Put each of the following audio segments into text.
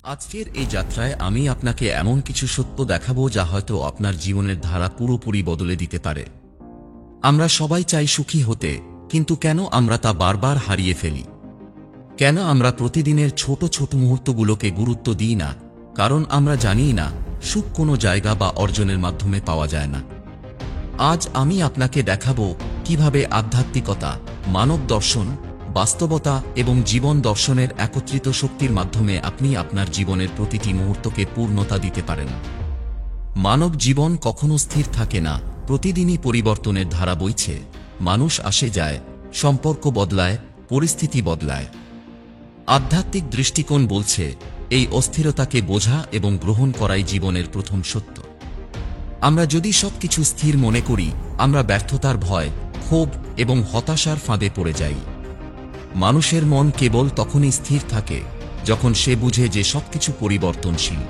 আজকের এই যাত্রায় আমি আপনাকে এমন কিছু সত্য দেখাবো যা হয়তো আপনার জীবনের ধারা পুরোপুরি বদলে দিতে পারে। আমরা সবাই চাই সুখী হতে, কিন্তু কেন আমরা তা বারবার হারিয়ে ফেলি? কেন আমরা প্রতিদিনের ছোট ছোট মুহূর্তগুলোকে গুরুত্ব দিই না? কারণ আমরা জানি না সুখ কোনো জায়গা বা অর্জনের মাধ্যমে পাওয়া যায় না। আজ আমি আপনাকে দেখাবো কিভাবে আধ্যাত্মিকতা, মানব দর্শন, বাস্তবতা এবং জীবন দর্শনের একত্রিত শক্তির মাধ্যমে আপনি আপনার জীবনের প্রতিটি মুহূর্তকে পূর্ণতা দিতে পারেন। মানব জীবন কখনো স্থির থাকে না, প্রতিদিনই পরিবর্তনের ধারা বইছে। মানুষ আসে যায়, সম্পর্ক বদলায়, পরিস্থিতি বদলায়। আধ্যাত্মিক দৃষ্টিকোণ বলছে এই অস্থিরতাকে বোঝা এবং গ্রহণ করাই জীবনের প্রথম সত্য। আমরা যদি সবকিছু স্থির মনে করি, আমরা ব্যর্থতার ভয়, ক্ষোভ এবং হতাশার ফাঁদে পড়ে যাই। মানুষের মন কেবল তখনই স্থির থাকে যখন সে বুঝে যে সবকিছু পরিবর্তনশীল।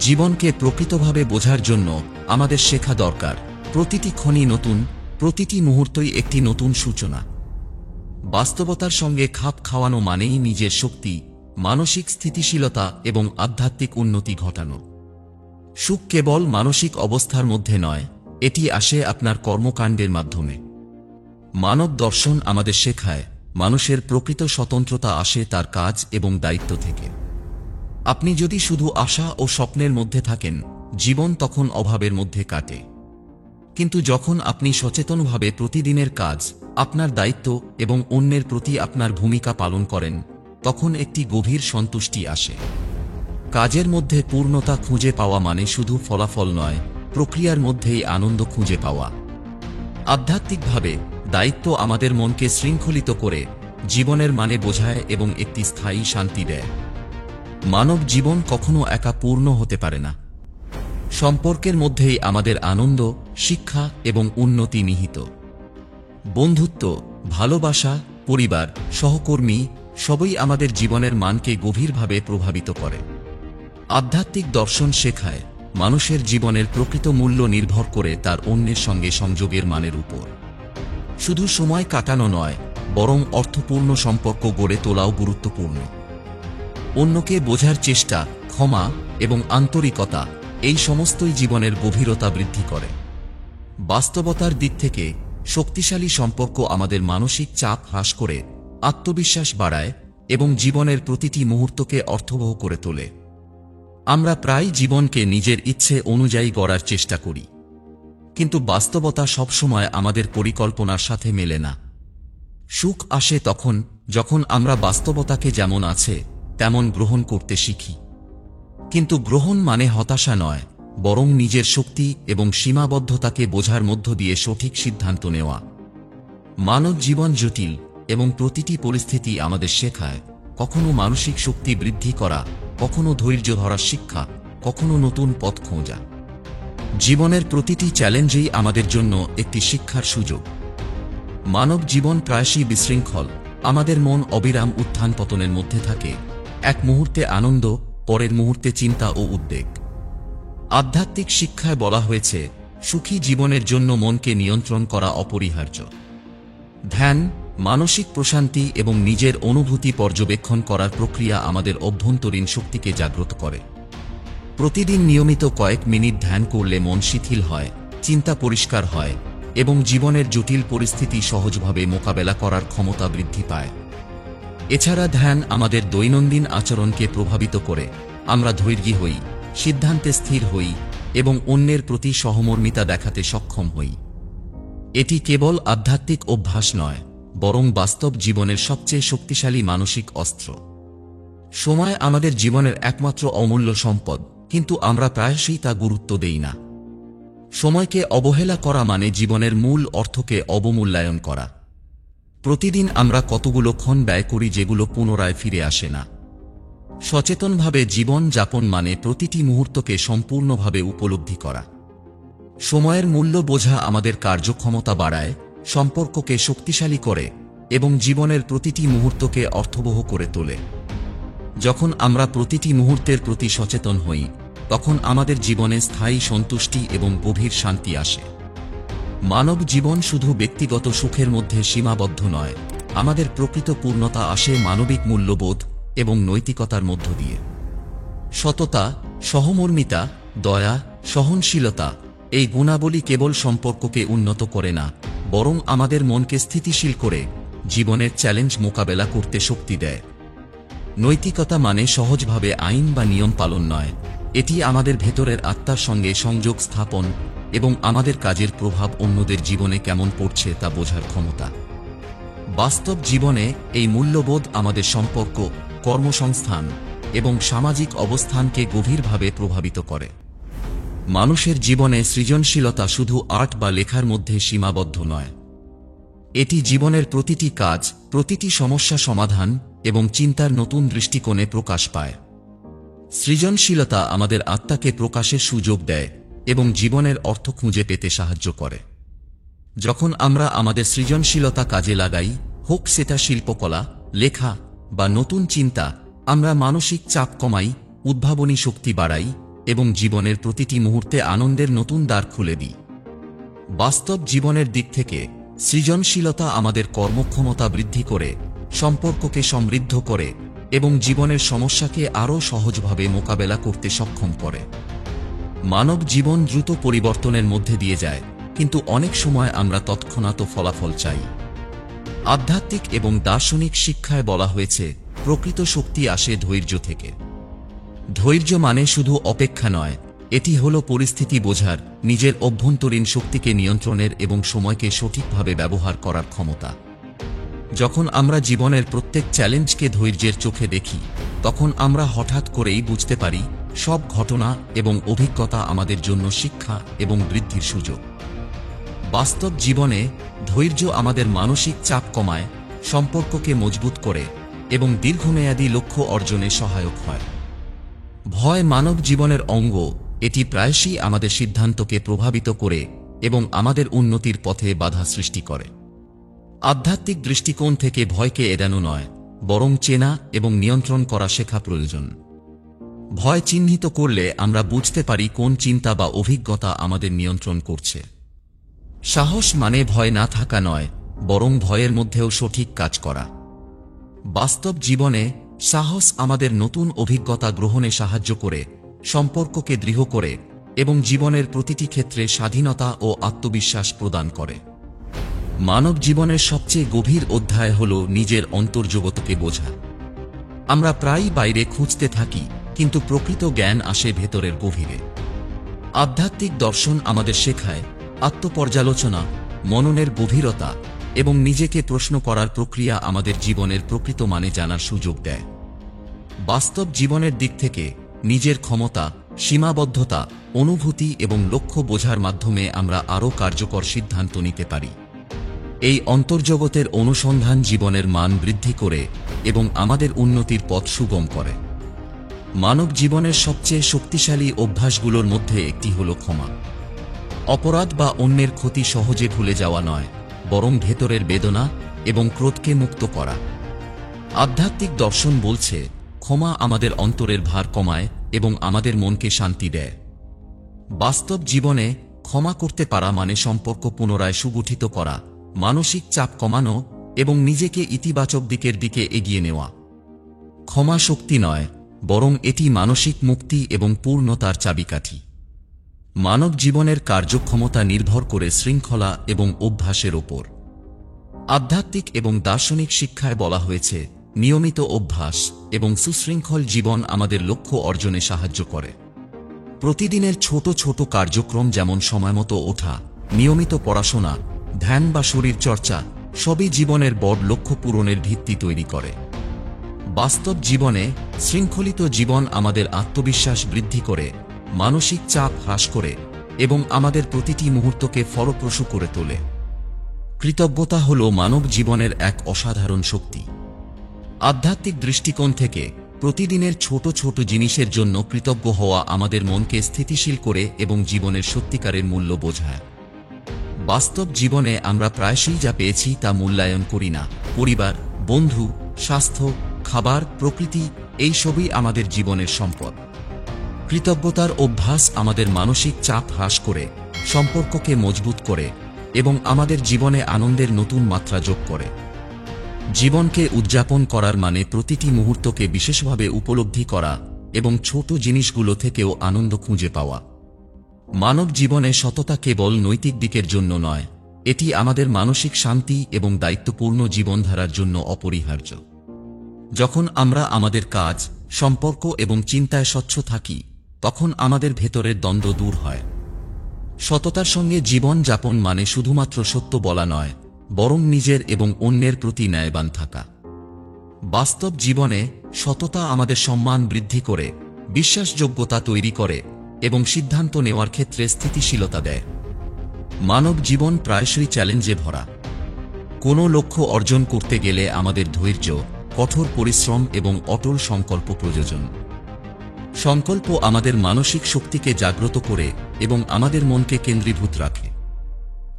জীবনকে প্রকৃতভাবে বোঝার জন্য আমাদের শেখা দরকার, প্রতিটি ক্ষণই নতুন, প্রতিটি মুহূর্তই একটি নতুন সূচনা। বাস্তবতার সঙ্গে খাপ খাওয়ানো মানেই নিজের শক্তি, মানসিক স্থিতিশীলতা এবং আধ্যাত্মিক উন্নতি ঘটানো। সুখ কেবল মানসিক অবস্থার মধ্যে নয়, এটি আসে আপনার কর্মকাণ্ডের মাধ্যমে। মানব দর্শন আমাদের শেখায় মানুষের প্রকৃত স্বতন্ত্রতা আসে তার কাজ এবং দায়িত্ব থেকে। আপনি যদি শুধু আশা ও স্বপ্নের মধ্যে থাকেন, জীবন তখন অভাবের মধ্যে কাটে। কিন্তু যখন আপনি সচেতনভাবে প্রতিদিনের কাজ, আপনার দায়িত্ব এবং অন্যের প্রতি আপনার ভূমিকা পালন করেন, তখন একটি গভীর সন্তুষ্টি আসে। কাজের মধ্যে পূর্ণতা খুঁজে পাওয়া মানে শুধু ফলাফল নয়, প্রক্রিয়ার মধ্যেই আনন্দ খুঁজে পাওয়া। আধ্যাত্মিকভাবে দায়িত্ব আমাদের মনকে শৃঙ্খলিত করে, জীবনের মানে বোঝায় এবং একটি স্থায়ী শান্তি দেয়। মানব জীবন কখনো একা পূর্ণ হতে পারে না। সম্পর্কের মধ্যেই আমাদের আনন্দ, শিক্ষা এবং উন্নতি নিহিত। বন্ধুত্ব, ভালোবাসা, পরিবার, সহকর্মী সবই আমাদের জীবনের মানকে গভীরভাবে প্রভাবিত করে। আধ্যাত্মিক দর্শন শেখায় মানুষের জীবনের প্রকৃত মূল্য নির্ভর করে তার অন্যের সঙ্গে সংযোগের মানের উপর। শুধু সময় কাটানো নয়, বরং অর্থপূর্ণ সম্পর্ক গড়ে তোলাও গুরুত্বপূর্ণ। অন্যকে বোঝার চেষ্টা, ক্ষমা এবং আন্তরিকতা, এই সমস্তই জীবনের গভীরতা বৃদ্ধি করে। বাস্তবতার দিক থেকে শক্তিশালী সম্পর্ক আমাদের মানসিক চাপ হ্রাস করে, আত্মবিশ্বাস বাড়ায় এবং জীবনের প্রতিটি মুহূর্তকে অর্থবহ করে তোলে। আমরা প্রায় জীবনকে নিজের ইচ্ছে অনুযায়ী গড়ার চেষ্টা করি, কিন্তু বাস্তবতা সবসময় আমাদের পরিকল্পনার সাথে মেলে না। সুখ আসে তখন যখন আমরা বাস্তবতাকে যেমন আছে তেমন গ্রহণ করতে শিখি। কিন্তু গ্রহণ মানে হতাশা নয়, বরং নিজের শক্তি এবং সীমাবদ্ধতাকে বোঝার মধ্য দিয়ে সঠিক সিদ্ধান্ত নেওয়া। মানব জীবন জটিল এবং প্রতিটি পরিস্থিতি আমাদের শেখায়, কখনো মানসিক শক্তি বৃদ্ধি করা, কখনো ধৈর্য ধরার শিক্ষা, কখনো নতুন পথ খোঁজা। জীবনের প্রতিটি চ্যালেঞ্জই আমাদের জন্য একটি শিক্ষার সুযোগ। মানব জীবন প্রায়শই বিশৃঙ্খল, আমাদের মন অবিরাম উত্থান পতনের মধ্যে থাকে, এক মুহূর্তে আনন্দ, পরের মুহূর্তে চিন্তা ও উদ্বেগ। আধ্যাত্মিক শিক্ষায় বলা হয়েছে সুখী জীবনের জন্য মনকে নিয়ন্ত্রণ করা অপরিহার্য। ধ্যান, মানসিক প্রশান্তি এবং নিজের অনুভূতি পর্যবেক্ষণ করার প্রক্রিয়া আমাদের অভ্যন্তরীণ শক্তিকে জাগ্রত করে। প্রতিদিন নিয়মিত কয়েক মিনিট ধ্যান করলে মন শিথিল হয়, চিন্তা পরিষ্কার হয় এবং জীবনের জটিল পরিস্থিতি সহজভাবে মোকাবেলা করার ক্ষমতা বৃদ্ধি পায়। এছাড়া ধ্যান আমাদের দৈনন্দিন আচরণকে প্রভাবিত করে, আমরা ধৈর্যী হই, সিদ্ধান্তে স্থির হই এবং অন্যের প্রতি সহমর্মিতা দেখাতে সক্ষম হই। এটি কেবল আধ্যাত্মিক অভ্যাস নয়, বরং বাস্তব জীবনের সবচেয়ে শক্তিশালী মানসিক অস্ত্র। সময় আমাদের জীবনের একমাত্র অমূল্য সম্পদ, কিন্তু আমরা প্রায়শই তা গুরুত্ব দেই না। সময়কে অবহেলা করা মানে জীবনের মূল অর্থকে অবমূল্যায়ন করা। প্রতিদিন আমরা কতগুলো ক্ষণ ব্যয় করি যেগুলো পুনরায় ফিরে আসে না। সচেতনভাবে জীবন যাপন মানে প্রতিটি মুহূর্তকে সম্পূর্ণভাবে উপলব্ধি করা। সময়ের মূল্য বোঝা আমাদের কার্যক্ষমতা বাড়ায়, সম্পর্ককে শক্তিশালী করে এবং জীবনের প্রতিটি মুহূর্তকে অর্থবহ করে তোলে। যখন আমরা প্রতিটি মুহূর্তের প্রতি সচেতন হই, তখন আমাদের জীবনে স্থায়ী সন্তুষ্টি এবং গভীর শান্তি আসে। মানব জীবন শুধু ব্যক্তিগত সুখের মধ্যে সীমাবদ্ধ নয়, আমাদের প্রকৃত পূর্ণতা আসে মানবিক মূল্যবোধ এবং নৈতিকতার মধ্য দিয়ে। সততা, সহমর্মিতা, দয়া, সহনশীলতা এই গুণাবলী কেবল সম্পর্ককে উন্নত করে না, বরং আমাদের মনকে স্থিতিশীল করে জীবনের চ্যালেঞ্জ মোকাবেলা করতে শক্তি দেয়। নৈতিকতা মানে সহজভাবে আইন বা নিয়ম পালন নয়, এটি আমাদের ভেতরের আত্মার সঙ্গে সংযোগ স্থাপন এবং আমাদের কাজের প্রভাব অন্যদের জীবনে কেমন পড়ছে তা বোঝার ক্ষমতা। বাস্তব জীবনে এই মূল্যবোধ আমাদের সম্পর্ক, কর্মসংস্থান এবং সামাজিক অবস্থানকে গভীরভাবে প্রভাবিত করে। মানুষের জীবনে সৃজনশীলতা শুধু আর্ট বা লেখার মধ্যে সীমাবদ্ধ নয়, এটি জীবনের প্রতিটি কাজ, প্রতিটি সমস্যা সমাধান এবং চিন্তার নতুন দৃষ্টিকোণে প্রকাশ পায়। সৃজনশীলতা আমাদের আত্মাকে প্রকাশের সুযোগ দেয় এবং জীবনের অর্থ খুঁজে পেতে সাহায্য করে। যখন আমরা আমাদের সৃজনশীলতা কাজে লাগাই, হোক সেটা শিল্পকলা, লেখা বা নতুন চিন্তা, আমরা মানসিক চাপ কমাই, উদ্ভাবনী শক্তি বাড়াই এবং জীবনের প্রতিটি মুহূর্তে আনন্দের নতুন দ্বার খুলে দিই। বাস্তব জীবনের দিক থেকে সৃজনশীলতা আমাদের কর্মক্ষমতা বৃদ্ধি করে, সম্পর্ককে সমৃদ্ধ করে এবং জীবনের সমস্যাকে আরও সহজভাবে মোকাবেলা করতে সক্ষম করে। মানব জীবন দ্রুত পরিবর্তনের মধ্যে দিয়ে যায়, কিন্তু অনেক সময় আমরা তৎক্ষণাৎ ফলাফল চাই। আধ্যাত্মিক এবং দার্শনিক শিক্ষায় বলা হয়েছে, প্রকৃত শক্তি আসে ধৈর্য থেকে। ধৈর্য মানে শুধু অপেক্ষা নয়, এটি হলো পরিস্থিতি বোঝার, নিজের অভ্যন্তরীণ শক্তিকে নিয়ন্ত্রণের এবং সময়কে সঠিকভাবে ব্যবহার করার ক্ষমতা। যখন আমরা জীবনের প্রত্যেক চ্যালেঞ্জকে ধৈর্যের চোখে দেখি, তখন আমরা হঠাৎ করেই বুঝতে পারি সব ঘটনা এবং অভিজ্ঞতা আমাদের জন্য শিক্ষা এবং বৃদ্ধির সুযোগ। বাস্তব জীবনে ধৈর্য আমাদের মানসিক চাপ কমায়, সম্পর্ককে মজবুত করে এবং দীর্ঘমেয়াদী লক্ষ্য অর্জনে সহায়ক হয়। ভয় মানব জীবনের অঙ্গ, এটি প্রায়শই আমাদের সিদ্ধান্তকে প্রভাবিত করে এবং আমাদের উন্নতির পথে বাধা সৃষ্টি করে। আধ্যাত্মিক দৃষ্টিকোণ থেকে ভয়কে এড়ানো নয়, বরং চেনা এবং নিয়ন্ত্রণ করা শেখা প্রয়োজন। ভয় চিহ্নিত করলে আমরা বুঝতে পারি কোন চিন্তা বা অভিজ্ঞতা আমাদের নিয়ন্ত্রণ করছে। সাহস মানে ভয় না থাকা নয়, বরং ভয়ের মধ্যেও সঠিক কাজ করা। বাস্তব জীবনে সাহস আমাদের নতুন অভিজ্ঞতা গ্রহণে সাহায্য করে, সম্পর্ককে দৃঢ় করে এবং জীবনের প্রতিটি ক্ষেত্রে স্বাধীনতা ও আত্মবিশ্বাস প্রদান করে। মানব জীবনের সবচেয়ে গভীর অধ্যায় হল নিজের অন্তর্জগতকে বোঝা। আমরা প্রায়ই বাইরে খুঁজতে থাকি, কিন্তু প্রকৃত জ্ঞান আসে ভেতরের গভীরে। আধ্যাত্মিক দর্শন আমাদের শেখায় আত্মপর্যালোচনা, মননের গভীরতা এবং নিজেকে প্রশ্ন করার প্রক্রিয়া আমাদের জীবনের প্রকৃত মানে জানার সুযোগ দেয়। বাস্তব জীবনের দিক থেকে নিজের ক্ষমতা, সীমাবদ্ধতা, অনুভূতি এবং লক্ষ্য বোঝার মাধ্যমে আমরা আরও কার্যকর সিদ্ধান্ত নিতে পারি। এই অন্তর্জগতের অনুসন্ধান জীবনের মান বৃদ্ধি করে এবং আমাদের উন্নতির পথ সুগম করে। মানব জীবনের সবচেয়ে শক্তিশালী অভ্যাসগুলোর মধ্যে একটি হল ক্ষমা। অপরাধ বা অন্যের ক্ষতি সহজে ভুলে যাওয়া নয়, বরং ভেতরের বেদনা এবং ক্রোধকে মুক্ত করা। আধ্যাত্মিক দর্শন বলছে, ক্ষমা আমাদের অন্তরের ভার কমায় এবং আমাদের মনকে শান্তি দেয়। বাস্তব জীবনে ক্ষমা করতে পারা মানে সম্পর্ক পুনরায় সুগঠিত করা, মানসিক চাপ কমানো এবং নিজেকে ইতিবাচক দিকের দিকে এগিয়ে নেওয়া। ক্ষমা শক্তি নয়, বরং এটি মানসিক মুক্তি এবং পূর্ণতার চাবিকাঠি। মানব জীবনের কার্যক্ষমতা নির্ভর করে শৃঙ্খলা এবং অভ্যাসের ওপর। আধ্যাত্মিক এবং দার্শনিক শিক্ষায় বলা হয়েছে, নিয়মিত অভ্যাস এবং সুশৃঙ্খল জীবন আমাদের লক্ষ্য অর্জনে সাহায্য করে। প্রতিদিনের ছোট ছোট কার্যক্রম যেমন সময়মতো ওঠা, নিয়মিত পড়াশোনা, ধ্যান বা শরীর চর্চা, সবই জীবনের বড় লক্ষ্য পূরণের ভিত্তি তৈরি করে। বাস্তব জীবনে শৃঙ্খলিত জীবন আমাদের আত্মবিশ্বাস বৃদ্ধি করে, মানসিক চাপ হ্রাস করে এবং আমাদের প্রতিটি মুহূর্তকে ফলপ্রসূ করে তোলে। কৃতজ্ঞতা হল মানব জীবনের এক অসাধারণ শক্তি। আধ্যাত্মিক দৃষ্টিকোণ থেকে প্রতিদিনের ছোট ছোট জিনিসের জন্য কৃতজ্ঞ হওয়া আমাদের মনকে স্থিতিশীল করে এবং জীবনের সত্যিকারের মূল্য বোঝায়। বাস্তব জীবনে আমরা প্রায়শই যা পেয়েছি তা মূল্যায়ন করি না। পরিবার, বন্ধু, স্বাস্থ্য, খাবার, প্রকৃতি, এই সবই আমাদের জীবনের সম্পদ। কৃতজ্ঞতার অভ্যাস আমাদের মানসিক চাপ হ্রাস করে, সম্পর্ককে মজবুত করে এবং আমাদের জীবনে আনন্দের নতুন মাত্রা যোগ করে। জীবনকে উদযাপন করার মানে প্রতিটি মুহূর্তকে বিশেষভাবে উপলব্ধি করা এবং ছোট জিনিসগুলো থেকেও আনন্দ খুঁজে পাওয়া। মানব জীবনে সততা কেবল নৈতিক দিকের জন্য নয়, এটি আমাদের মানসিক শান্তি এবং দায়িত্বপূর্ণ জীবনধারার জন্য অপরিহার্য। যখন আমরা আমাদের কাজ, সম্পর্ক এবং চিন্তায় স্বচ্ছ থাকি, তখন আমাদের ভেতরের দ্বন্দ্ব দূর হয়। সততার সঙ্গে জীবন যাপন মানে শুধুমাত্র সত্য বলা নয়, বরং নিজের এবং অন্যের প্রতি ন্যায়বান থাকা। বাস্তব জীবনে সততা আমাদের সম্মান বৃদ্ধি করে, বিশ্বাসযোগ্যতা তৈরি করে এবং সিদ্ধান্ত নেওয়ার ক্ষেত্রে স্থিতিশীলতা দেয়। মানব জীবন প্রায়শই চ্যালেঞ্জে ভরা। কোনো লক্ষ্য অর্জন করতে গেলে আমাদের ধৈর্য, কঠোর পরিশ্রম এবং অটল সংকল্প প্রয়োজন। সংকল্প আমাদের মানসিক শক্তিকে জাগ্রত করে এবং আমাদের মনকে কেন্দ্রীভূত রাখে।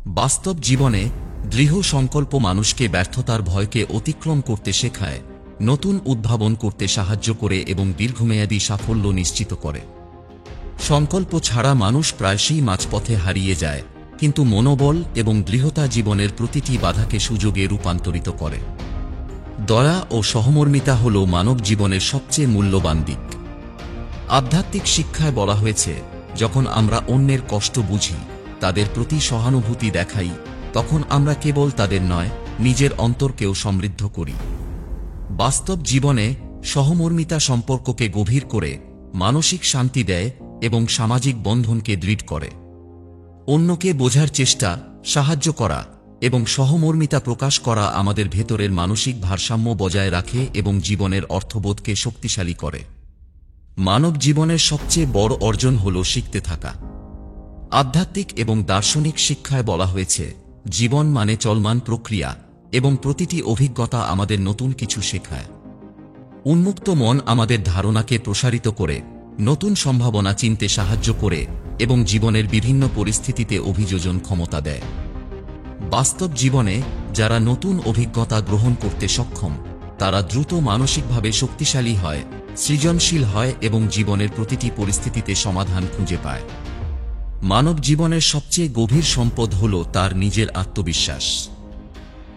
বাস্তব জীবনে দৃঢ় সংকল্প মানুষকে ব্যর্থতার ভয়কে অতিক্রম করতে শেখায়, নতুন উদ্ভাবন করতে সাহায্য করে এবং দীর্ঘমেয়াদী সাফল্য নিশ্চিত করে। সংকল্প ছাড়া মানুষ প্রায়শই মাঝপথে হারিয়ে যায়, কিন্তু মনোবল এবং দৃঢ়তা জীবনের প্রতিটি বাধাকে সুযোগে রূপান্তরিত করে। দয়া ও সহমর্মিতা হল মানব জীবনের সবচেয়ে মূল্যবান দিক। আধ্যাত্মিক শিক্ষায় বলা হয়েছে, যখন আমরা অন্যের কষ্ট বুঝি, তাদের প্রতি সহানুভূতি দেখাই, তখন আমরা কেবল তাদের নয়, নিজের অন্তরকেও সমৃদ্ধ করি। বাস্তব জীবনে সহমর্মিতা সম্পর্ককে গভীর করে, মানসিক শান্তি দেয় এবং সামাজিক বন্ধনকে দৃঢ় করে। অন্যকে বোঝার চেষ্টা, সাহায্য করা এবং সহমর্মিতা প্রকাশ করা আমাদের ভেতরের মানসিক ভারসাম্য বজায় রাখে এবং জীবনের অর্থবোধকে শক্তিশালী করে। মানব জীবনের সবচেয়ে বড় অর্জন হল শিখতে থাকা। আধ্যাত্মিক এবং দার্শনিক শিক্ষায় বলা হয়েছে, জীবন মানে চলমান প্রক্রিয়া এবং প্রতিটি অভিজ্ঞতা আমাদের নতুন কিছু শেখায়। উন্মুক্ত মন আমাদের ধারণাকে প্রসারিত করে, নতুন সম্ভাবনা চিনতে সাহায্য করে এবং জীবনের বিভিন্ন পরিস্থিতিতে অভিযোজন ক্ষমতা দেয়। বাস্তব জীবনে যারা নতুন অভিজ্ঞতা গ্রহণ করতে সক্ষম, তারা দ্রুত মানসিকভাবে শক্তিশালী হয়, সৃজনশীল হয় এবং জীবনের প্রতিটি পরিস্থিতিতে সমাধান খুঁজে পায়। মানব জীবনের সবচেয়ে গভীর সম্পদ হল তার নিজের আত্মবিশ্বাস।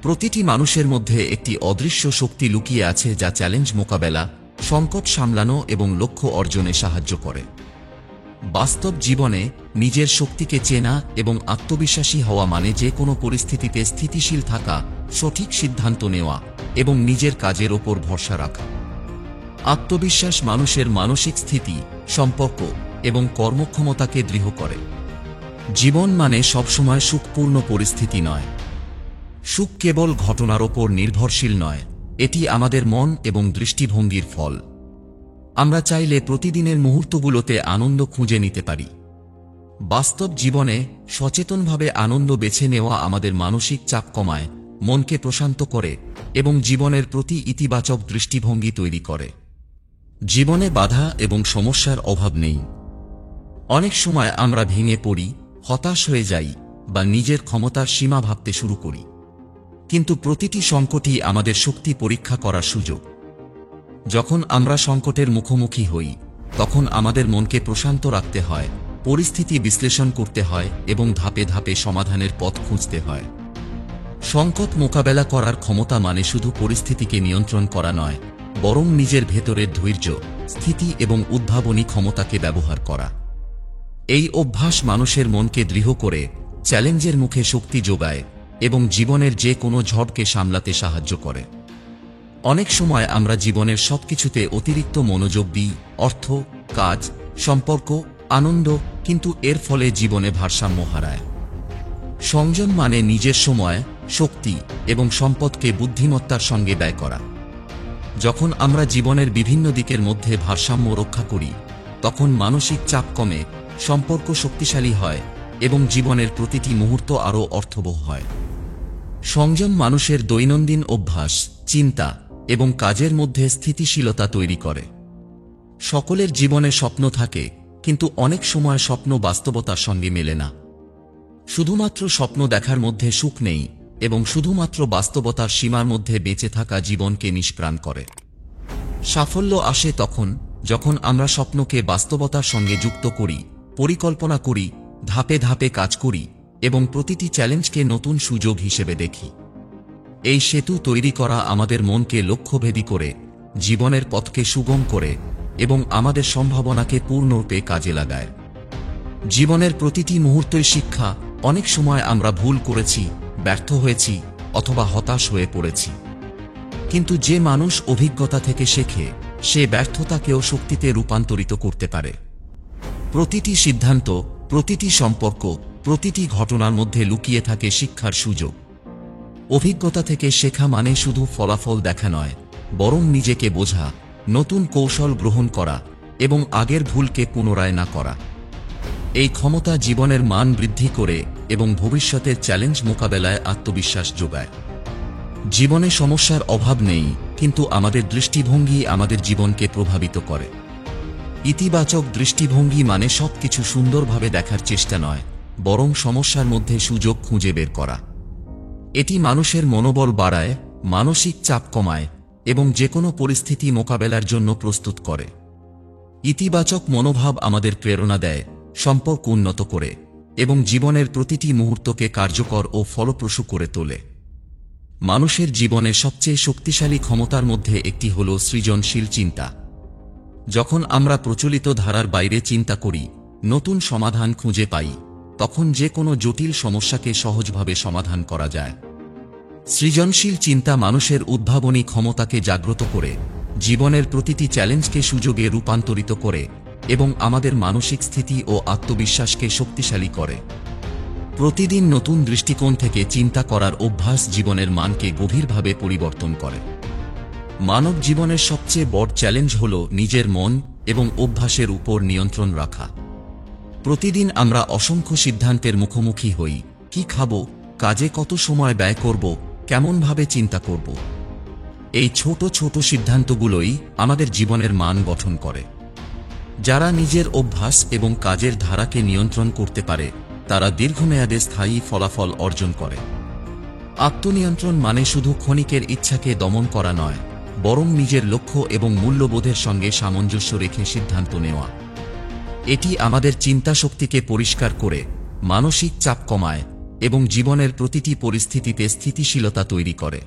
প্রতিটি মানুষের মধ্যে একটি অদৃশ্য শক্তি লুকিয়ে আছে যা চ্যালেঞ্জ মোকাবেলা, সংকট সামলানো এবং লক্ষ্য অর্জনে সাহায্য করে। বাস্তব জীবনে নিজের শক্তিকে চেনা এবং আত্মবিশ্বাসী হওয়া মানে যে কোনো পরিস্থিতিতে স্থিতিশীল থাকা, সঠিক সিদ্ধান্ত নেওয়া এবং নিজের কাজের ওপর ভরসা রাখা। আত্মবিশ্বাস মানুষের মানসিক স্থিতি, সম্পর্ক এবং কর্মক্ষমতাকে দৃঢ় করে। জীবন মানে সবসময় সুখপূর্ণ পরিস্থিতি নয়। সুখ কেবল ঘটনার ওপর নির্ভরশীল নয়, এটি আমাদের মন এবং দৃষ্টিভঙ্গির ফল। আমরা চাইলে প্রতিদিনের মুহূর্তগুলোতে আনন্দ খুঁজে নিতে পারি। বাস্তব জীবনে সচেতনভাবে আনন্দ বেছে নেওয়া আমাদের মানসিক চাপ কমায়, মনকে প্রশান্ত করে এবং জীবনের প্রতি ইতিবাচক দৃষ্টিভঙ্গি তৈরি করে। জীবনে বাধা এবং সমস্যার অভাব নেই। অনেক সময় আমরা ভেঙে পড়ি, হতাশ হয়ে যাই বা নিজের ক্ষমতার সীমা ভাবতে শুরু করি। কিন্তু প্রতিটি সংকটই আমাদের শক্তি পরীক্ষা করার সুযোগ। যখন আমরা সংকটের মুখোমুখি হই, তখন আমাদের মনকে প্রশান্ত রাখতে হয়, পরিস্থিতি বিশ্লেষণ করতে হয় এবং ধাপে ধাপে সমাধানের পথ খুঁজতে হয়। সংকট মোকাবেলা করার ক্ষমতা মানে শুধু পরিস্থিতিকে নিয়ন্ত্রণ করা নয়, বরং নিজের ভেতরের ধৈর্য, স্থিতি এবং উদ্ভাবনী ক্ষমতাকে ব্যবহার করা। এই অভ্যাস মানুষের মনকে দৃঢ় করে, চ্যালেঞ্জের মুখে শক্তি যোগায় এবং জীবনের যে কোনো ঝড়কে সামলাতে সাহায্য করে। অনেক সময় আমরা জীবনের সবকিছুতে অতিরিক্ত মনোযোগ দিই, অর্থ, কাজ, সম্পর্ক, আনন্দ, কিন্তু এর ফলে জীবনে ভারসাম্য হারায়। সংযম মানে নিজের সময়, শক্তি এবং সম্পদকে বুদ্ধিমত্তার সঙ্গে ব্যয় করা। যখন আমরা জীবনের বিভিন্ন দিকের মধ্যে ভারসাম্য রক্ষা করি, তখন মানসিক চাপ কমে, সম্পর্ক শক্তিশালী হয় এবং জীবনের প্রতিটি মুহূর্ত আরও অর্থবহ হয়। সংযম মানুষের দৈনন্দিন অভ্যাস, চিন্তা এবং কাজের মধ্যে স্থিতিশীলতা তৈরি করে। সকলের জীবনে স্বপ্ন থাকে, কিন্তু অনেক সময় স্বপ্ন বাস্তবতার সঙ্গে মেলে না। শুধুমাত্র স্বপ্ন দেখার মধ্যে সুখ নেই এবং শুধুমাত্র বাস্তবতার সীমার মধ্যে বেঁচে থাকা জীবনকে নিষ্প্রাণ করে। সাফল্য আসে তখন যখন আমরা স্বপ্নকে বাস্তবতার সঙ্গে যুক্ত করি, পরিকল্পনা করি, ধাপে ধাপে কাজ করি এবং প্রতিটি চ্যালেঞ্জকে নতুন সুযোগ হিসেবে দেখি। এই সেতু তৈরি করা আমাদের মনকে লক্ষ্যভেদী করে, জীবনের পথকে সুগম করে এবং আমাদের সম্ভাবনাকে পূর্ণরূপে কাজে লাগায়। জীবনের প্রতিটি মুহূর্তই শিক্ষা। অনেক সময় আমরা ভুল করেছি, ব্যর্থ হয়েছি অথবা হতাশ হয়ে পড়েছি, কিন্তু যে মানুষ অভিজ্ঞতা থেকে শেখে সে ব্যর্থতাকেও শক্তিতে রূপান্তরিত করতে পারে। প্রতিটি সিদ্ধান্ত, প্রতিটি সম্পর্ক, প্রতিটি ঘটনার মধ্যে লুকিয়ে থাকে শিক্ষার সুযোগ। অভিজ্ঞতা থেকে শেখা মানে শুধু ফলাফল দেখা নয়, বরং নিজেকে বোঝা, নতুন কৌশল গ্রহণ করা এবং আগের ভুলকে পুনরায় না করা। এই ক্ষমতা জীবনের মান বৃদ্ধি করে এবং ভবিষ্যতের চ্যালেঞ্জ মোকাবেলায় আত্মবিশ্বাস যোগায়। জীবনে সমস্যার অভাব নেই, কিন্তু আমাদের দৃষ্টিভঙ্গি আমাদের জীবনকে প্রভাবিত করে। ইতিবাচক দৃষ্টিভঙ্গি মানে সবকিছু সুন্দরভাবে দেখার চেষ্টা নয়, বরং সমস্যার মধ্যে সুযোগ খুঁজে বের করা। এটি মানুষের মনোবল বাড়ায়, মানসিক চাপ কমায় এবং যেকোনো পরিস্থিতি মোকাবেলার জন্য প্রস্তুত করে। ইতিবাচক মনোভাব আমাদের প্রেরণা দেয়, সম্পর্ক উন্নত করে এবং জীবনের প্রতিটি মুহূর্তকে কার্যকর ও ফলপ্রসূ করে তোলে। মানুষের জীবনে সবচেয়ে শক্তিশালী ক্ষমতার মধ্যে একটি হল সৃজনশীল চিন্তা। যখন আমরা প্রচলিত ধারার বাইরে চিন্তা করি, নতুন সমাধান খুঁজে পাই, তখন যে কোনো জটিল সমস্যাকে সহজভাবে সমাধান করা যায়। সৃজনশীল চিন্তা মানুষের উদ্ভাবনী ক্ষমতাকে জাগ্রত করে, জীবনের প্রতিটি চ্যালেঞ্জকে সুযোগে রূপান্তরিত করে এবং আমাদের মানসিক স্থিতি ও আত্মবিশ্বাসকে শক্তিশালী করে। প্রতিদিন নতুন দৃষ্টিকোণ থেকে চিন্তা করার অভ্যাস জীবনের মানকে গভীরভাবে পরিবর্তন করে। মানব জীবনের সবচেয়ে বড় চ্যালেঞ্জ হল নিজের মন এবং অভ্যাসের উপর নিয়ন্ত্রণ রাখা। প্রতিদিন আমরা অসংখ্য সিদ্ধান্তের মুখোমুখি হই। কি খাবো, কাজে কত সময় ব্যয় করব, কেমনভাবে চিন্তা করব। এই ছোট ছোট সিদ্ধান্তগুলোই আমাদের জীবনের মান গঠন করে। যারা নিজের অভ্যাস এবং কাজের ধারাকে নিয়ন্ত্রণ করতে পারে, তারা দীর্ঘমেয়াদে স্থায়ী ফলাফল অর্জন করে। আত্মনিয়ন্ত্রণ মানে শুধু ক্ষণিকের ইচ্ছাকে দমন করা নয়, বরং নিজের লক্ষ্য এবং মূল্যবোধের সঙ্গে সামঞ্জস্য রেখে সিদ্ধান্ত নেওয়া। এটি আমাদের চিন্তাশক্তিকে পরিষ্কার করে, মানসিক চাপ কমায় এবং জীবনের প্রতিটি পরিস্থিতিতে স্থিতিশীলতা তৈরি করে।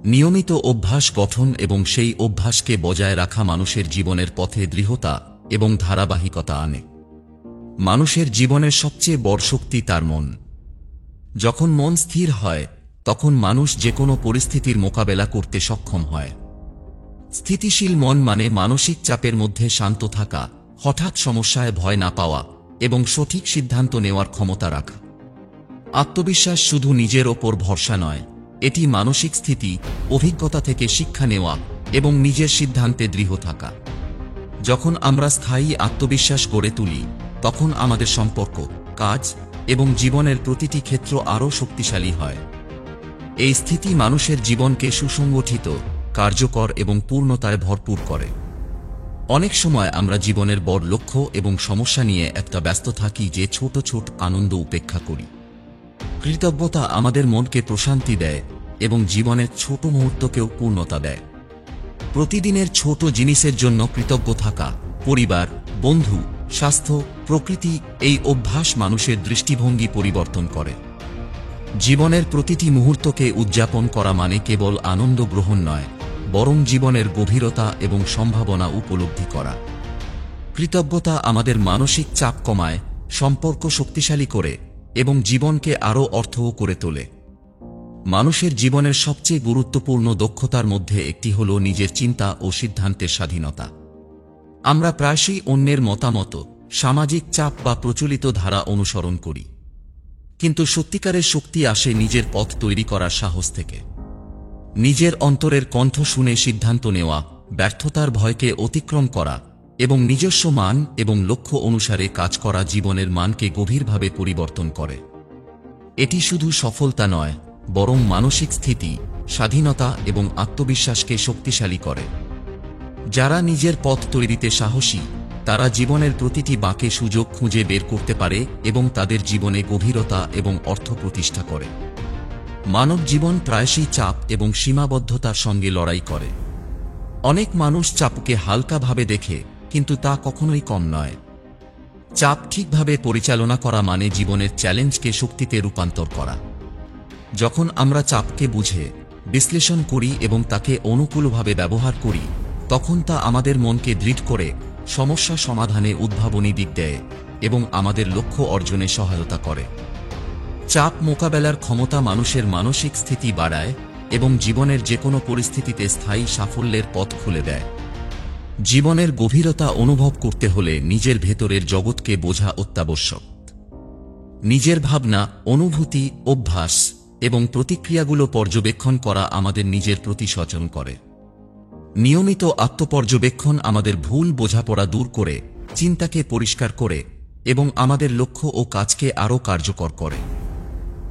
নিয়মিত অভ্যাস গঠন এবং সেই অভ্যাসকে বজায় রাখা মানুষের জীবনের পথে দৃঢ়তা এবং ধারাবাহিকতা আনে। মানুষের জীবনের সবচেয়ে বড় শক্তি তার মন। যখন মন স্থির হয়, তখন মানুষ যে কোনো পরিস্থিতির মোকাবেলা করতে সক্ষম হয়। স্থিতিশীল মন মানে মানসিক চাপের মধ্যে শান্ত থাকা, হঠাৎ সমস্যায় ভয় না পাওয়া এবং সঠিক সিদ্ধান্ত নেওয়ার ক্ষমতা রাখা। আত্মবিশ্বাস শুধু নিজের ওপর ভরসা নয়, এটি মানসিক স্থিতি, অভিজ্ঞতা থেকে শিক্ষা নেওয়া এবং নিজের সিদ্ধান্তে দৃঢ় থাকা। যখন আমরা স্থায়ী আত্মবিশ্বাস গড়ে তুলি, তখন আমাদের সম্পর্ক, কাজ এবং জীবনের প্রতিটি ক্ষেত্র আরও শক্তিশালী হয়। এই স্থিতি মানুষের জীবনকে সুসংগঠিত, কার্যকর এবং পূর্ণতায় ভরপুর করে। অনেক সময় আমরা জীবনের বড় লক্ষ্য এবং সমস্যা নিয়ে একটা ব্যস্ত থাকি যে ছোট ছোট আনন্দ উপেক্ষা করি। কৃতজ্ঞতা আমাদের মনকে প্রশান্তি দেয় এবং জীবনের ছোট মুহূর্তকেও পূর্ণতা দেয়। প্রতিদিনের ছোট জিনিসের জন্য কৃতজ্ঞ থাকা, পরিবার, বন্ধু, স্বাস্থ্য, প্রকৃতি, এই অভ্যাস মানুষের দৃষ্টিভঙ্গি পরিবর্তন করে। জীবনের প্রতিটি মুহূর্তকে উদযাপন করা মানে কেবল আনন্দ গ্রহণ নয়, বরং জীবনের গভীরতা এবং সম্ভাবনা উপলব্ধি করা। কৃতজ্ঞতা আমাদের মানসিক চাপ কমায়, সম্পর্ক শক্তিশালী করে এবং জীবনকে আরও অর্থবহ করে তোলে। মানুষের জীবনের সবচেয়ে গুরুত্বপূর্ণ দক্ষতার মধ্যে একটি হল নিজের চিন্তা ও সিদ্ধান্তের স্বাধীনতা। আমরা প্রায়শই অন্যের মতামত, সামাজিক চাপ বা প্রচলিত ধারা অনুসরণ করি, কিন্তু সত্যিকারের শক্তি আসে নিজের পথ তৈরি করার সাহস থেকে। নিজের অন্তরের কণ্ঠ শুনে সিদ্ধান্ত নেওয়া, ব্যর্থতার ভয়কে অতিক্রম করা এবং নিজস্ব মান এবং লক্ষ্য অনুসারে কাজ করা জীবনের মানকে গভীরভাবে পরিবর্তন করে। এটি শুধু সফলতা নয়, বরং মানসিক স্থিতি, স্বাধীনতা এবং আত্মবিশ্বাসকে শক্তিশালী করে। যারা নিজের পথ তৈরিতে সাহসী, তারা জীবনের প্রতিটি বাঁকে সুযোগ খুঁজে বের করতে পারে এবং তাদের জীবনে গভীরতা এবং অর্থ প্রতিষ্ঠা করে। মানব জীবন প্রায়শই চাপ এবং সীমাবদ্ধতার সঙ্গে লড়াই করে। অনেক মানুষ চাপকে হালকাভাবে দেখে, কিন্তু তা কখনোই কম নয়। চাপ ঠিকভাবে পরিচালনা করা মানে জীবনের চ্যালেঞ্জকে শক্তিতে রূপান্তর করা। যখন আমরা চাপকে বুঝে, বিশ্লেষণ করি এবং তাকে অনুকূলভাবে ব্যবহার করি, তখন তা আমাদের মনকে দৃঢ় করে, সমস্যা সমাধানে উদ্ভাবনী দিক দেয় এবং আমাদের লক্ষ্য অর্জনে সহায়তা করে। চাপ মোকাবেলার ক্ষমতা মানুষের মানসিক স্থিতি বাড়ায় এবং জীবনের যে কোনো পরিস্থিতিতে স্থায়ী সাফল্যের পথ খুলে দেয়। জীবনের গভীরতা অনুভব করতে হলে নিজের ভেতরের জগৎকে বোঝা অত্যাবশ্যক। নিজের ভাবনা, অনুভূতি, অভ্যাস এবং প্রতিক্রিয়াগুলো পর্যবেক্ষণ করা আমাদের নিজের প্রতি সচেতন করে। নিয়মিত আত্মপর্যবেক্ষণ আমাদের ভুল বোঝাপড়া দূর করে, চিন্তাকে পরিষ্কার করে এবং আমাদের লক্ষ্য ও কাজকে আরও কার্যকর করে।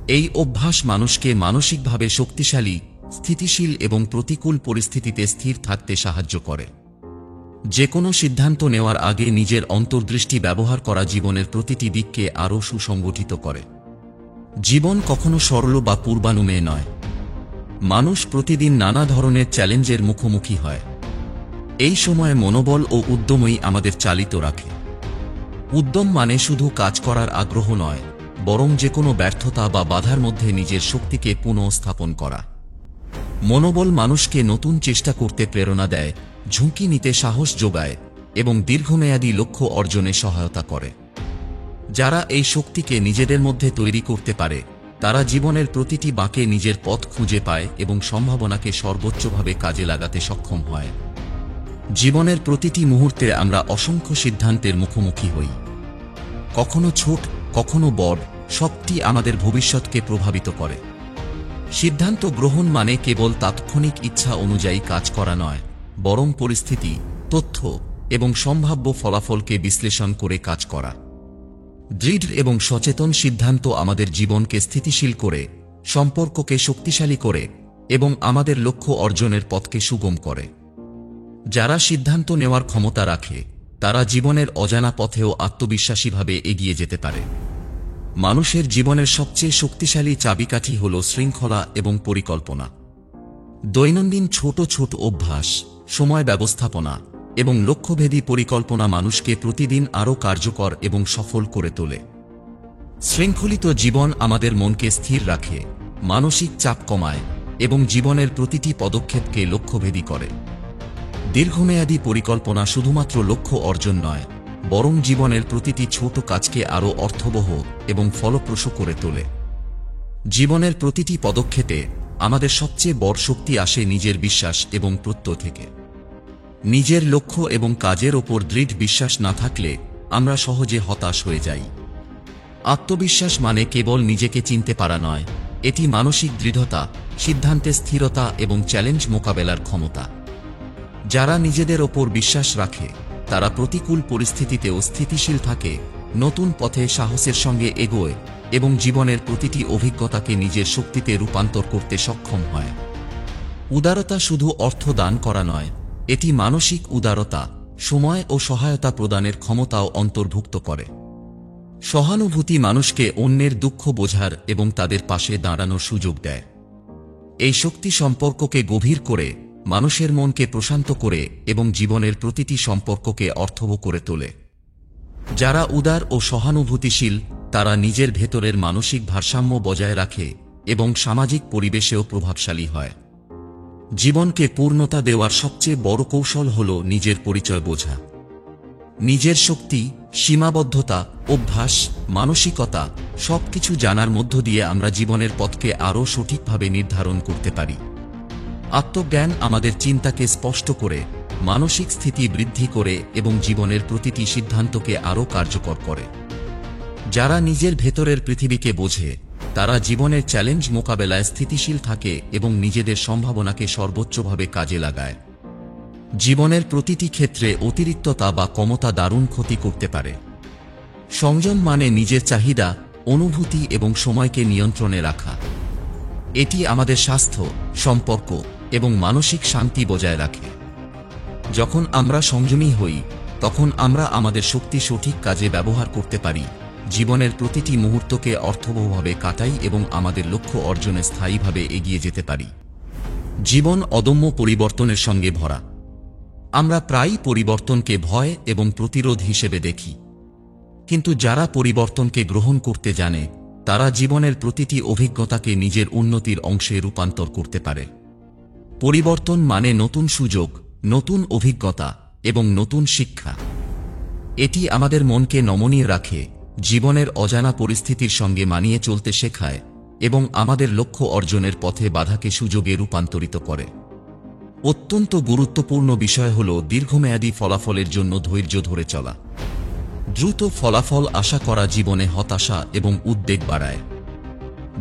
এই অভ্যাস মানুষকে মানসিকভাবে শক্তিশালী, স্থিতিশীল এবং প্রতিকূল পরিস্থিতিতে স্থির থাকতে সাহায্য করে। যে কোনো সিদ্ধান্ত নেওয়ার আগে নিজের অন্তর্দৃষ্টি ব্যবহার করা জীবনের প্রতিটি দিককে আরও সুসংগঠিত করে। জীবন কখনো সরল বা পূর্বানুমেয় নয়। মানুষ প্রতিদিন নানা ধরনের চ্যালেঞ্জের মুখোমুখি হয়। এই সময়ে মনোবল ও উদ্যমই আমাদের চালিত রাখে। উদ্যম মানে শুধু কাজ করার আগ্রহ নয়, বরং যে কোনো ব্যর্থতা বা বাধার মধ্যে নিজের শক্তিকে পুনঃস্থাপন করা। মনোবল মানুষকে নতুন চেষ্টা করতে প্রেরণা দেয়, ঝুঁকি নিতে সাহস যোগায় এবং দীর্ঘমেয়াদী লক্ষ্য অর্জনে সহায়তা করে। যারা এই শক্তিকে নিজেদের মধ্যে তৈরি করতে পারে, তারা জীবনের প্রতিটি বাঁকে নিজের পথ খুঁজে পায় এবং সম্ভাবনাকে সর্বোচ্চভাবে কাজে লাগাতে সক্ষম হয়। জীবনের প্রতিটি মুহূর্তে আমরা অসংখ্য সিদ্ধান্তের মুখোমুখি হই। কখনো ছোট, কখনো বড়, সবটি আমাদের ভবিষ্যৎকে প্রভাবিত করে। সিদ্ধান্ত গ্রহণ মানে কেবল তাৎক্ষণিক ইচ্ছা অনুযায়ী কাজ করা নয়, বরং পরিস্থিতি, তথ্য এবং সম্ভাব্য ফলাফলকে বিশ্লেষণ করে কাজ করা। দৃঢ় এবং সচেতন সিদ্ধান্ত আমাদের জীবনকে স্থিতিশীল করে, সম্পর্ককে শক্তিশালী করে এবং আমাদের লক্ষ্য অর্জনের পথকে সুগম করে। যারা সিদ্ধান্ত নেওয়ার ক্ষমতা রাখে, তারা জীবনের অজানা পথেও আত্মবিশ্বাসীভাবে এগিয়ে যেতে পারে। মানুষের জীবনের সবচেয়ে শক্তিশালী চাবিকাঠি হল শৃঙ্খলা এবং পরিকল্পনা। দৈনন্দিন ছোট ছোট অভ্যাস, সময় ব্যবস্থাপনা এবং লক্ষ্যভেদী পরিকল্পনা মানুষকে প্রতিদিন আরও কার্যকর এবং সফল করে তোলে। শৃঙ্খলিত জীবন আমাদের মনকে স্থির রাখে, মানসিক চাপ কমায় এবং জীবনের প্রতিটি পদক্ষেপকে লক্ষ্যভেদী করে। দীর্ঘমেয়াদী পরিকল্পনা শুধুমাত্র লক্ষ্য অর্জন নয়, বরং জীবনের প্রতিটি ছোট কাজকে আরও অর্থবহ এবং ফলপ্রসূ করে তোলে। জীবনের প্রতিটি পদক্ষেপে আমাদের সবচেয়ে বড় শক্তি আসে নিজের বিশ্বাস এবং প্রত্যয় থেকে। নিজের লক্ষ্য এবং কাজের ওপর দৃঢ় বিশ্বাস না থাকলে আমরা সহজে হতাশ হয়ে যাই। আত্মবিশ্বাস মানে কেবল নিজেকে চিনতে পারা নয়, এটি মানসিক দৃঢ়তা, সিদ্ধান্তে স্থিরতা এবং চ্যালেঞ্জ মোকাবেলার ক্ষমতা। যারা নিজেদের ওপর বিশ্বাস রাখে, তারা প্রতিকূল পরিস্থিতিতেও স্থিতিশীল থাকে, নতুন পথে সাহসের সঙ্গে এগোয় এবং জীবনের প্রতিটি অভিজ্ঞতাকে নিজের শক্তিতে রূপান্তর করতে সক্ষম হয়। উদারতা শুধু অর্থ দান করা নয়, এটি মানসিক উদারতা, সময় ও সহায়তা প্রদানের ক্ষমতাও অন্তর্ভুক্ত করে। সহানুভূতি মানুষকে অন্যের দুঃখ বোঝার এবং তাদের পাশে দাঁড়ানোর সুযোগ দেয়। এই শক্তি সম্পর্ককে গভীর করে, মানুষের মনকে প্রশান্ত করে এবং জীবনের প্রতিটি সম্পর্ককে অর্থবহ করে তোলে। যারা উদার ও সহানুভূতিশীল, তারা নিজের ভেতরের মানসিক ভারসাম্য বজায় রাখে এবং সামাজিক পরিবেশেও প্রভাবশালী হয়। জীবনকে পূর্ণতা দেওয়ার সবচেয়ে বড় কৌশল হল নিজের পরিচয় বোঝা। নিজের শক্তি, সীমাবদ্ধতা, অভ্যাস, মানসিকতা সবকিছু জানার মধ্য দিয়ে আমরা জীবনের পথকে আরও সঠিকভাবে নির্ধারণ করতে পারি। আত্মজ্ঞান আমাদের চিন্তাকে স্পষ্ট করে, মানসিক স্থিতি বৃদ্ধি করে এবং জীবনের প্রতিটি সিদ্ধান্তকে আরও কার্যকর করে। যারা নিজের ভেতরের পৃথিবীকে বোঝে, তারা জীবনের চ্যালেঞ্জ মোকাবেলায় স্থিতিশীল থাকে এবং নিজেদের সম্ভাবনাকে সর্বোচ্চভাবে কাজে লাগায়। জীবনের প্রতিটি ক্ষেত্রে অতিরিক্ততা বা কমতা দারুণ ক্ষতি করতে পারে। সংযম মানে নিজের চাহিদা, অনুভূতি এবং সময়কে নিয়ন্ত্রণে রাখা। এটি আমাদের স্বাস্থ্য, সম্পর্ক এবং মানসিক শান্তি বজায় রাখে। যখন আমরা সংযমী হই, তখন আমরা আমাদের শক্তি সঠিক কাজে ব্যবহার করতে পারি, জীবনের প্রতিটি মুহূর্তকে অর্থবহভাবে কাটাই এবং আমাদের লক্ষ্য অর্জনে স্থায়ীভাবে এগিয়ে যেতে পারি। জীবন অদম্য পরিবর্তনের সঙ্গে ভরা। আমরা প্রায়ই পরিবর্তনকে ভয় এবং প্রতিরোধ হিসেবে দেখি, কিন্তু যারা পরিবর্তনকে গ্রহণ করতে জানে, তারা জীবনের প্রতিটি অভিজ্ঞতাকে নিজের উন্নতির অংশে রূপান্তর করতে পারে। পরিবর্তন মানে নতুন সুযোগ, নতুন অভিজ্ঞতা এবং নতুন শিক্ষা। এটি আমাদের মনকে নমনীয় রাখে, জীবনের অজানা পরিস্থিতির সঙ্গে মানিয়ে চলতে শেখায় এবং আমাদের লক্ষ্য অর্জনের পথে বাধাকে সুযোগে রূপান্তরিত করে। অত্যন্ত গুরুত্বপূর্ণ বিষয় হল দীর্ঘমেয়াদী ফলাফলের জন্য ধৈর্য ধরে চলা। দ্রুত ফলাফল আশা করা জীবনে হতাশা এবং উদ্বেগ বাড়ায়।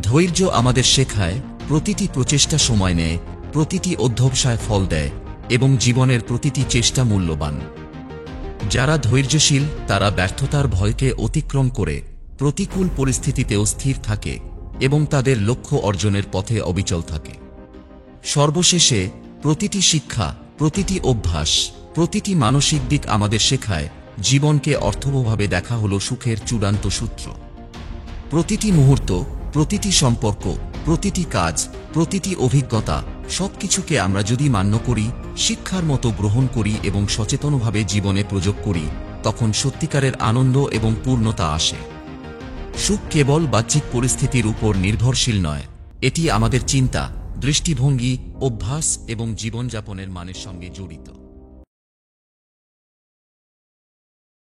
ধৈর্য আমাদের শেখায় প্রতিটি প্রচেষ্টা সময় নেয়, প্রতিটি অধ্যবসায় ফল দেয় এবং জীবনের প্রতিটি চেষ্টা মূল্যবান। যারা ধৈর্যশীল তারা ব্যর্থতার ভয়কে অতিক্রম করে প্রতিকূল পরিস্থিতিতেও স্থির থাকে এবং তাদের লক্ষ্য অর্জনের পথে অবিচল থাকে। সর্বশেষে, প্রতিটি শিক্ষা, প্রতিটি অভ্যাস, প্রতিটি মানসিক দিক আমাদের শেখায় জীবনকে অর্থবহভাবে দেখা হলো সুখের চূড়ান্ত সূত্র। প্রতিটি মুহূর্ত, প্রতিটি সম্পর্ক, প্রতিটি কাজ, প্রতিটি অভিজ্ঞতা সবকিছুকে আমরা যদি মান্য করি, শিক্ষার মতো গ্রহণ করি এবং সচেতনভাবে জীবনে প্রয়োগ করি, তখন সত্যিকারের আনন্দ এবং পূর্ণতা আসে। সুখ কেবল বাহ্যিক পরিস্থিতির উপর নির্ভরশীল নয়, এটি আমাদের চিন্তা, দৃষ্টিভঙ্গি, অভ্যাস এবং জীবনযাপনের মানের সঙ্গে জড়িত।